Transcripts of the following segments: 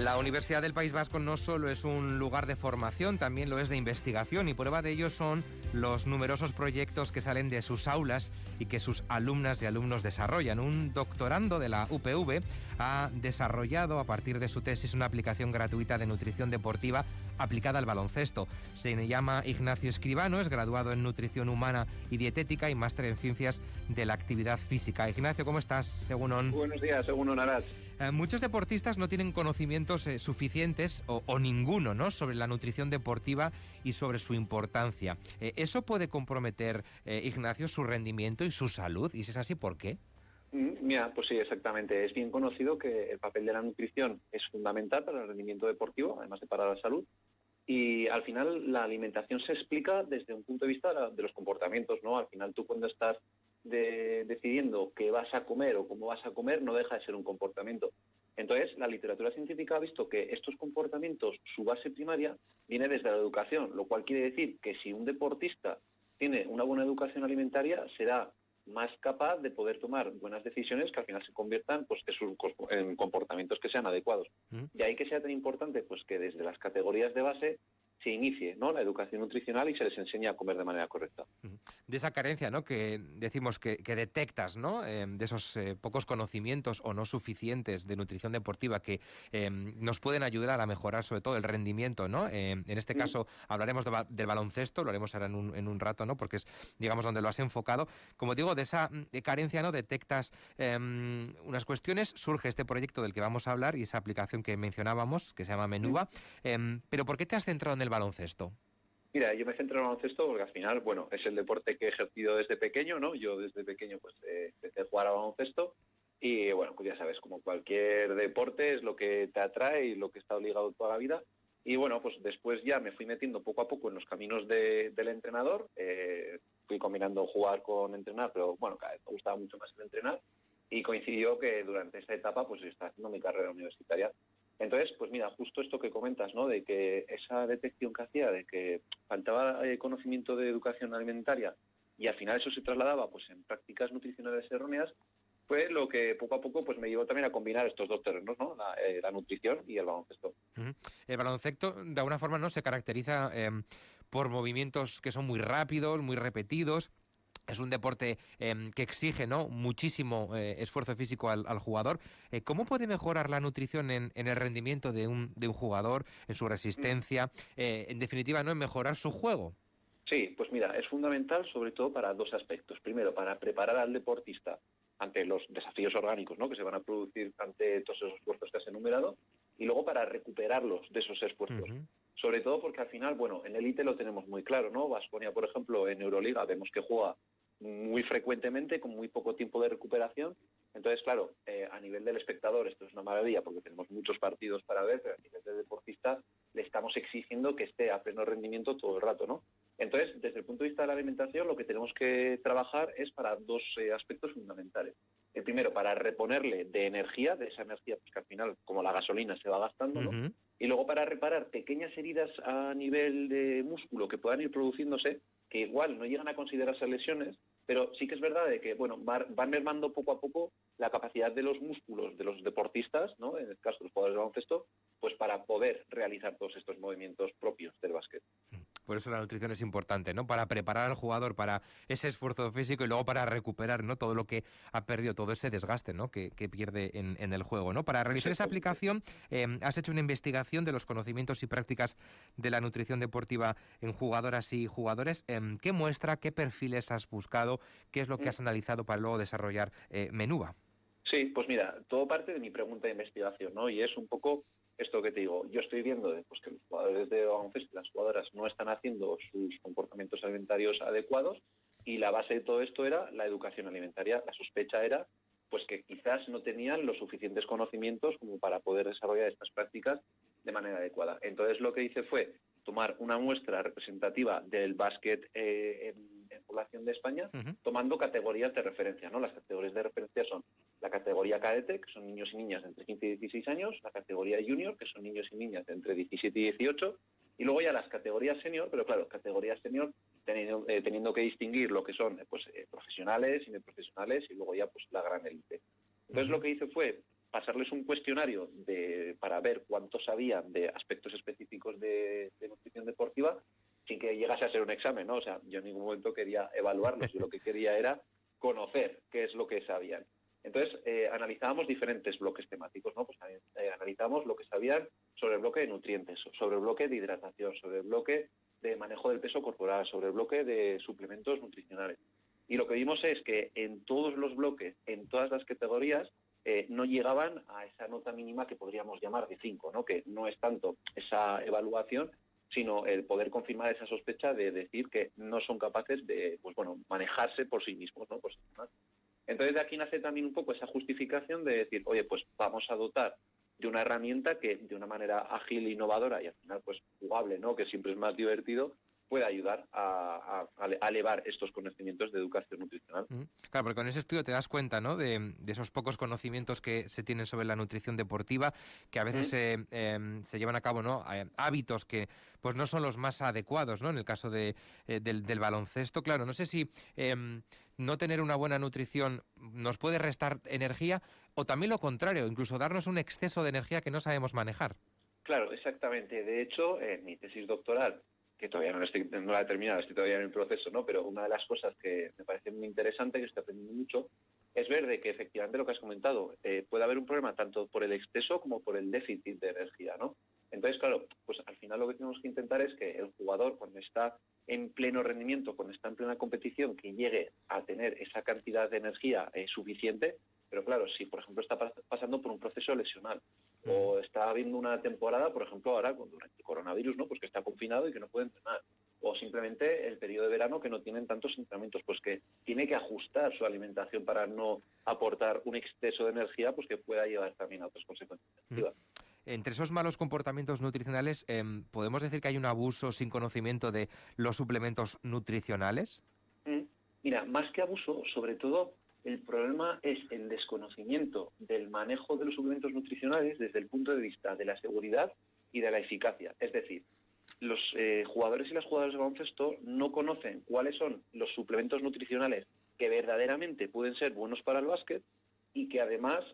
La Universidad del País Vasco no solo es un lugar de formación, también lo es de investigación, y prueba de ello son los numerosos proyectos que salen de sus aulas y que sus alumnas y alumnos desarrollan. Un doctorando de la UPV ha desarrollado a partir de su tesis una aplicación gratuita de nutrición deportiva aplicada al baloncesto. Se llama Ignacio Escribano, es graduado en nutrición humana y dietética y máster en ciencias de la actividad física. Ignacio, ¿cómo estás? Egunon. Buenos días, Egunon Arad. Muchos deportistas no tienen conocimientos suficientes o ninguno, ¿no?, sobre la nutrición deportiva y sobre su importancia. ¿Eso puede comprometer, Ignacio, su rendimiento y su salud? Y si es así, ¿por qué? Mira, pues sí, exactamente. Es bien conocido que el papel de la nutrición es fundamental para el rendimiento deportivo, además de para la salud. Y al final la alimentación se explica desde un punto de vista de los comportamientos, ¿no? Al final tú cuando estás decidiendo qué vas a comer o cómo vas a comer, no deja de ser un comportamiento. Entonces, la literatura científica ha visto que estos comportamientos, su base primaria, viene desde la educación, lo cual quiere decir que si un deportista tiene una buena educación alimentaria, será más capaz de poder tomar buenas decisiones que al final se conviertan pues en comportamientos que sean adecuados. De ahí que sea tan importante pues que desde las categorías de base se inicie, ¿no?, la educación nutricional y se les enseñe a comer de manera correcta. De esa carencia, ¿no?, que decimos que detectas, ¿no?, de esos pocos conocimientos o no suficientes de nutrición deportiva que nos pueden ayudar a mejorar sobre todo el rendimiento, ¿no? En este caso hablaremos del baloncesto, lo haremos ahora en un rato, ¿no?, porque es, digamos, donde lo has enfocado. Como digo, de esa carencia, ¿no?, detectas unas cuestiones, surge este proyecto del que vamos a hablar y esa aplicación que mencionábamos, que se llama Menuva. Pero ¿por qué te has centrado en el baloncesto? Mira, yo me centro en el baloncesto porque al final, bueno, es el deporte que he ejercido desde pequeño, ¿no? Yo desde pequeño pues empecé a jugar a baloncesto y, bueno, pues ya sabes, como cualquier deporte es lo que te atrae y lo que está obligado toda la vida. Y, bueno, pues después ya me fui metiendo poco a poco en los caminos del entrenador. Fui combinando jugar con entrenar, pero, bueno, cada vez me gustaba mucho más el entrenar. Y coincidió que durante esta etapa pues estaba haciendo mi carrera universitaria. Entonces, pues mira, justo esto que comentas, ¿no?, de que esa detección que hacía, de que faltaba conocimiento de educación alimentaria y al final eso se trasladaba pues en prácticas nutricionales erróneas, fue lo que poco a poco pues me llevó también a combinar estos dos terrenos, ¿no?, la nutrición y el baloncesto. El baloncesto, de alguna forma, no se caracteriza por movimientos que son muy rápidos, muy repetidos. Es un deporte que exige, ¿no?, muchísimo esfuerzo físico al jugador. ¿Cómo puede mejorar la nutrición en el rendimiento de un jugador, en su resistencia, en definitiva, ¿no?, en mejorar su juego? Sí, pues mira, es fundamental sobre todo para dos aspectos. Primero, para preparar al deportista ante los desafíos orgánicos, ¿no?, que se van a producir ante todos esos esfuerzos que has enumerado, y luego para recuperarlos de esos esfuerzos. Sobre todo porque al final, bueno, en élite lo tenemos muy claro, ¿no? Baskonia, por ejemplo, en Euroliga vemos que juega muy frecuentemente, con muy poco tiempo de recuperación. Entonces, claro, a nivel del espectador esto es una maravilla porque tenemos muchos partidos para ver, pero a nivel del deportista le estamos exigiendo que esté a pleno rendimiento todo el rato, ¿no? Entonces, desde el punto de vista de la alimentación, lo que tenemos que trabajar es para dos aspectos fundamentales. El primero, para reponerle de energía, de esa energía pues, que al final, como la gasolina, se va gastando, ¿no? Y luego para reparar pequeñas heridas a nivel de músculo que puedan ir produciéndose, que igual no llegan a considerarse lesiones, pero sí que es verdad de que, bueno, van mermando poco a poco la capacidad de los músculos de los deportistas, ¿no?, en el caso de los jugadores de baloncesto, pues para poder realizar todos estos movimientos propios del básquet. Por eso la nutrición es importante, ¿no?, para preparar al jugador para ese esfuerzo físico y luego para recuperar, ¿no?, todo lo que ha perdido, todo ese desgaste, ¿no?, que pierde en el juego, ¿no? Para realizar esa aplicación has hecho una investigación de los conocimientos y prácticas de la nutrición deportiva en jugadoras y jugadores. ¿Qué muestra, qué perfiles has buscado, qué es lo que has analizado para luego desarrollar Menuva? Sí, pues mira, todo parte de mi pregunta de investigación, ¿no? Y es un poco esto que te digo. Yo estoy viendo pues, que los jugadores de baloncesto, las jugadoras, no están haciendo sus comportamientos alimentarios adecuados y la base de todo esto era la educación alimentaria. La sospecha era pues que quizás no tenían los suficientes conocimientos como para poder desarrollar estas prácticas de manera adecuada. Entonces lo que hice fue tomar una muestra representativa del básquet en población de España, tomando categorías de referencia, ¿no? Las categorías de referencia son la categoría cadete, que son niños y niñas de entre 15 y 16 años, la categoría junior, que son niños y niñas de entre 17 y 18, y luego ya las categorías senior, pero claro, categorías senior teniendo que distinguir lo que son profesionales, semiprofesionales y luego ya pues la gran élite. Entonces lo que hice fue pasarles un cuestionario para ver cuánto sabían de aspectos específicos de nutrición deportiva sin que llegase a ser un examen, ¿no? O sea, yo en ningún momento quería evaluarlos, yo lo que quería era conocer qué es lo que sabían. Entonces, analizábamos diferentes bloques temáticos, ¿no? Pues analizábamos lo que sabían sobre el bloque de nutrientes, sobre el bloque de hidratación, sobre el bloque de manejo del peso corporal, sobre el bloque de suplementos nutricionales. Y lo que vimos es que en todos los bloques, en todas las categorías, no llegaban a esa nota mínima que podríamos llamar de 5, ¿no? Que no es tanto esa evaluación, sino el poder confirmar esa sospecha de decir que no son capaces de, pues bueno, manejarse por sí mismos, ¿no? Por sí mismas. Entonces de aquí nace también un poco esa justificación de decir, oye, pues vamos a dotar de una herramienta que de una manera ágil e innovadora y al final pues jugable, ¿no? Que siempre es más divertido, puede ayudar a elevar estos conocimientos de educación nutricional. Claro, porque con ese estudio te das cuenta, ¿no? De esos pocos conocimientos que se tienen sobre la nutrición deportiva, que a veces se llevan a cabo, ¿no? Hábitos que pues no son los más adecuados, ¿no? En el caso del baloncesto, claro, no sé si no tener una buena nutrición nos puede restar energía o también lo contrario, incluso darnos un exceso de energía que no sabemos manejar. Claro, exactamente. De hecho, en mi tesis doctoral, que todavía no la he terminado, estoy todavía en el proceso, ¿no? Pero una de las cosas que me parece muy interesante, que estoy aprendiendo mucho, es ver de que efectivamente lo que has comentado, puede haber un problema tanto por el exceso como por el déficit de energía, ¿no? Entonces, claro, pues al final lo que tenemos que intentar es que el jugador, cuando está en pleno rendimiento, cuando está en plena competición, que llegue a tener esa cantidad de energía suficiente, pero claro, si por ejemplo está pasando por un proceso lesional o está habiendo una temporada, por ejemplo, ahora durante el coronavirus, ¿no? Pues que está confinado y que no puede entrenar. O simplemente el periodo de verano que no tienen tantos entrenamientos, pues que tiene que ajustar su alimentación para no aportar un exceso de energía, pues que pueda llevar también a otras consecuencias negativas. Entre esos malos comportamientos nutricionales, ¿podemos decir que hay un abuso sin conocimiento de los suplementos nutricionales? Mira, más que abuso, sobre todo el problema es el desconocimiento del manejo de los suplementos nutricionales desde el punto de vista de la seguridad y de la eficacia. Es decir, los jugadores y las jugadoras de baloncesto no conocen cuáles son los suplementos nutricionales que verdaderamente pueden ser buenos para el básquet y que además,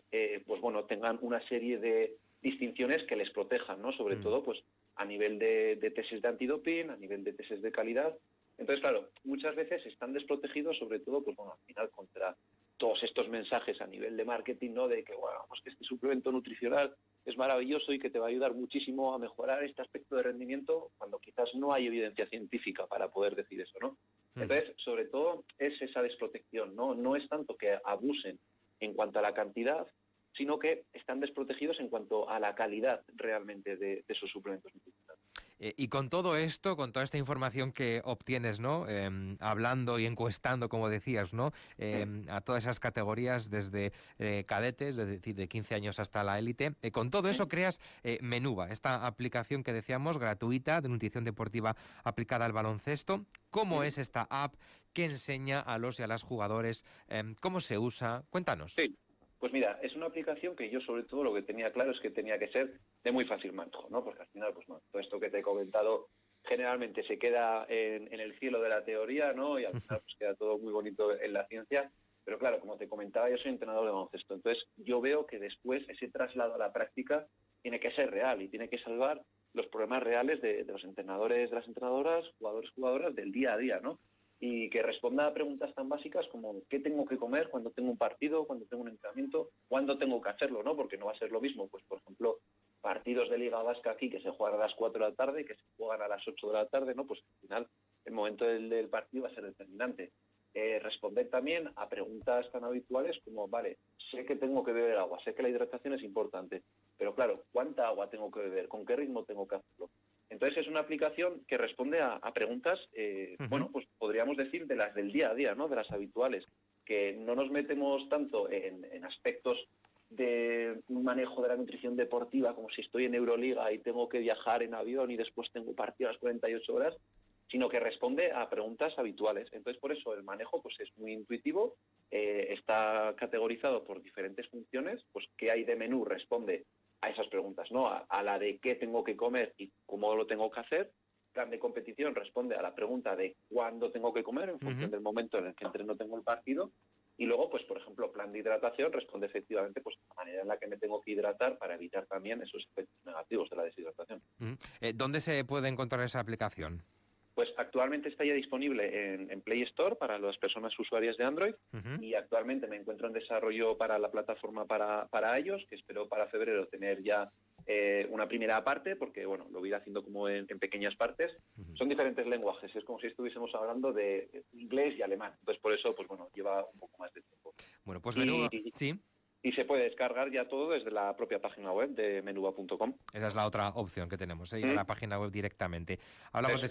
pues bueno, tengan una serie de distinciones que les protejan, ¿no? Sobre todo, pues a nivel de tesis de antidoping, a nivel de tesis de calidad. Entonces, claro, muchas veces están desprotegidos, sobre todo, pues bueno, al final contra todos estos mensajes a nivel de marketing, ¿no? De que, bueno, pues que este suplemento nutricional es maravilloso y que te va a ayudar muchísimo a mejorar este aspecto de rendimiento, cuando quizás no hay evidencia científica para poder decir eso, ¿no? Entonces, sobre todo, es esa desprotección, ¿no? No es tanto que abusen en cuanto a la cantidad, sino que están desprotegidos en cuanto a la calidad realmente de esos suplementos nutricionales. Y con todo esto, con toda esta información que obtienes, ¿no? Hablando y encuestando, como decías, ¿no? A todas esas categorías, desde cadetes, es decir, de 15 años hasta la élite. Con todo eso creas Menuva, esta aplicación que decíamos, gratuita, de nutrición deportiva aplicada al baloncesto. ¿Cómo es esta app? ¿Qué enseña a los y a las jugadores? ¿Cómo se usa? Cuéntanos. Sí. Pues mira, es una aplicación que yo sobre todo lo que tenía claro es que tenía que ser de muy fácil manejo, ¿no? Porque al final, pues no, todo esto que te he comentado generalmente se queda en el cielo de la teoría, ¿no? Y al final pues queda todo muy bonito en la ciencia. Pero claro, como te comentaba, yo soy entrenador de baloncesto. Entonces yo veo que después ese traslado a la práctica tiene que ser real y tiene que salvar los problemas reales de los entrenadores, de las entrenadoras, jugadores, jugadoras del día a día, ¿no? Y que responda a preguntas tan básicas como ¿qué tengo que comer cuando tengo un partido, cuando tengo un entrenamiento, cuándo tengo que hacerlo, ¿no? Porque no va a ser lo mismo, pues por ejemplo, partidos de Liga Vasca aquí que se juegan a las 4 de la tarde y que se juegan a las 8 de la tarde, ¿no? Pues al final el momento del partido va a ser determinante. Responder también a preguntas tan habituales como, vale, sé que tengo que beber agua, sé que la hidratación es importante, pero claro, ¿cuánta agua tengo que beber? ¿Con qué ritmo tengo que hacerlo? Entonces es una aplicación que responde a preguntas, bueno, pues podríamos decir de las del día a día, ¿no? De las habituales, que no nos metemos tanto en aspectos de un manejo de la nutrición deportiva, como si estoy en Euroliga y tengo que viajar en avión y después tengo partido a las 48 horas, sino que responde a preguntas habituales. Entonces, por eso el manejo pues es muy intuitivo, está categorizado por diferentes funciones, pues qué hay de menú responde a esas preguntas, ¿no? A la de qué tengo que comer y cómo lo tengo que hacer. Plan de competición responde a la pregunta de cuándo tengo que comer en función del momento en el que entreno tengo el partido. Y luego, pues por ejemplo, plan de hidratación responde efectivamente pues a la manera en la que me tengo que hidratar para evitar también esos efectos negativos de la deshidratación. ¿Dónde se puede encontrar esa aplicación? Pues actualmente está ya disponible en Play Store para las personas usuarias de Android y actualmente me encuentro en desarrollo para la plataforma para iOS, que espero para febrero tener ya una primera parte, porque bueno, lo voy a ir haciendo como en pequeñas partes. Son diferentes lenguajes, es como si estuviésemos hablando de inglés y alemán. Entonces por eso, pues bueno, lleva un poco más de tiempo. Bueno, pues Menuba, sí. Y se puede descargar ya todo desde la propia página web de menuba.com. Esa es la otra opción que tenemos, ir a la página web directamente. Hablamos de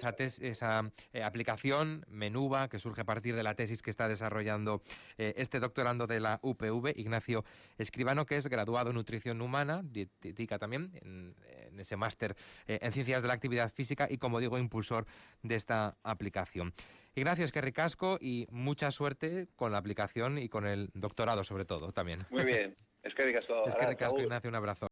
esa aplicación Menuba, que surge a partir de la tesis que está desarrollando este doctorando de la UPV, Ignacio Escribano, que es graduado en nutrición humana, dietética también, en ese máster en ciencias de la actividad física y, como digo, impulsor de esta aplicación. Ignacio, es que ricasco y mucha suerte con la aplicación y con el doctorado, sobre todo, también. Muy bien. Es que ricasco, Ignacio, un abrazo.